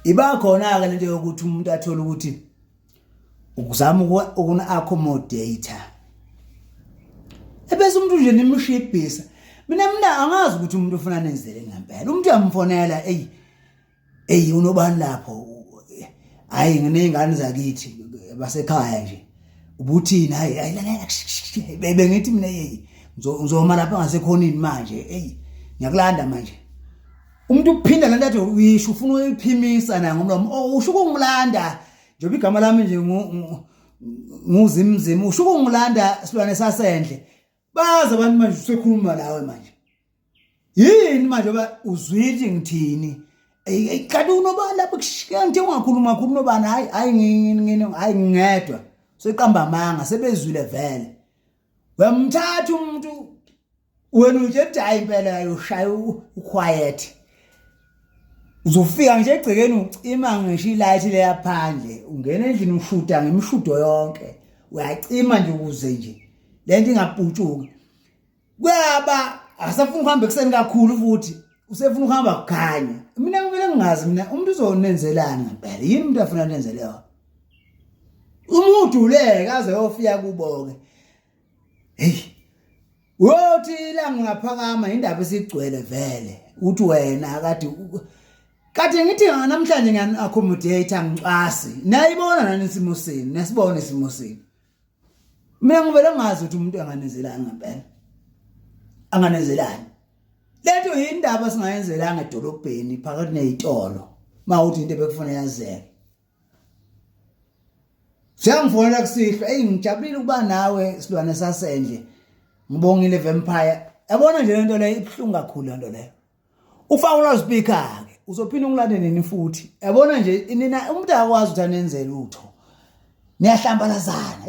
iba khona ke lento yokuthi umuntu athola ukuthi ukuzama ukuna accommodate ebese umuntu nje nimshibhisa mina angazi ukuthi umuntu ufuna nenzele ngempela umuntu uyamfonela unobani lapho hayi nginezingane zakithi basekhaya nje ubuthini hayi bebe ngithi mina ngizoma lapha ngasekhonini manje ngiyakulanda manje umuntu uphinda lento athi uyisho ufuna uyiphimisa na ngomlomo usho ukungilanda njengoba igama lami nje nguzimzima usho ukungilanda silwane sasendle baza abantu manje usekhuluma lawe manje yini manje oba uzwile ngithini kanti unobani lapho ngithi ungakhuluma unobani hayi ngingedwa seqamba amanga sebezwile vele wemthatha umuntu wena uthi hayi impela ushaya uquiet uzofika nje egcekeni ucima ngisho ilight le yaphandle ungena endlini ushuda ngemishudo yonke uyacima nje ukuze nje lento ingaphutshuki kwaba asafuna ukuhamba ekseni kakhulu futhi usefuna ukuhamba kukhanya mina ngivele ngingazi mina umuntu uzonenzelana ngempela yini umuntu afuna nenzeleyo umuntu uleke aze yofika kuboke wothi ilanga ngaphakama indaba esigcwele vele uthi wena kade ngithi namhlanje ngiyani accommodate angicwasi nayibona nani isimo senu nasibona isimo senu mina ngivele ngazi ukuthi umuntu anganezelana ngempela anganezelana letho indaba singayenzelanga edolobheni phakathi nezitolo mawuthi into ebekufuna yazeke siyangifonela kusihlwa ngijabulile ukuba nawe silwane sasendle ngibongile vampire yabona nje lento le ibhlungu kakhulu lento le ufaka ula speaker ke uzophinda ungilande nini futhi yabona nje nina umuntu akwazi ukuthi anenze lutho niyahlambalazana